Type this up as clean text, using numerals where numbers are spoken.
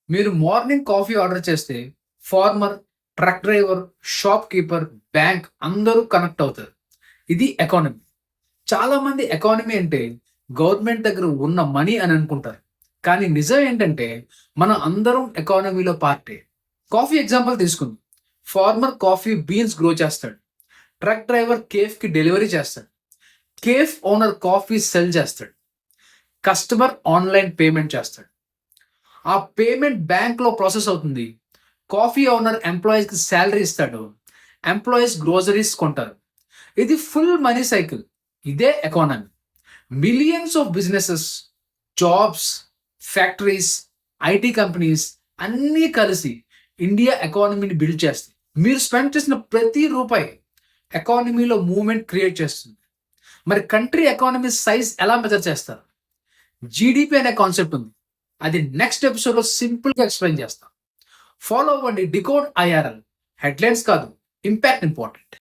మీరు morning coffee order చేస్తే farmer, truck driver, shopkeeper, bank అందరూ కనెక్ట్ అవుతారు. ఇది ఎకానమీ. చాలామంది ఎకానమీ అంటే గవర్నమెంట్ దగ్గర ఉన్న మనీ అని అనుకుంటారు. కానీ నిజం ఏంటంటే మనం అందరం ఎకానమీలో పార్టే. కాఫీ ఎగ్జాంపుల్ తీసుకుందాం. ఫార్మర్ కాఫీ బీన్స్ గ్రో చేస్తాడు. ట్రక్ డ్రైవర్ కేఫ్కి డెలివరీ చేస్తాడు. కేఫ్ ఓనర్ కాఫీ సెల్ చేస్తాడు. కస్టమర్ ఆన్లైన్ పేమెంట్ చేస్తాడు. ఆ పేమెంట్ బ్యాంక్లో ప్రాసెస్ అవుతుంది. కాఫీ ఓనర్ ఎంప్లాయీస్కి శాలరీ ఇస్తాడు. ఎంప్లాయీస్ గ్రోసరీస్ కొంటారు. ఇది ఫుల్ మనీ సైకిల్. ఇదే economy. Millions of businesses, jobs, factories, IT companies అన్నీ కలిసి ఇండియా ఎకానమీని బిల్డ్ చేస్తాయి. మీరు స్పెండ్ చేసిన ప్రతి రూపాయి ఎకానమీలో మూవ్మెంట్ క్రియేట్ చేస్తుంది. మరి కంట్రీ ఎకానమీ సైజ్ ఎలా మెజర్ చేస్తారు? జీడిపి అనే కాన్సెప్ట్ ఉంది. అది నెక్స్ట్ ఎపిసోడ్లో సింపుల్గా ఎక్స్ప్లెయిన్ చేస్తాం. ఫాలో అవ్వండి డికోడ్ ఐఆర్ఎల్. హెడ్లైన్స్ కాదు, ఇంపాక్ట్ ఇంపార్టెంట్.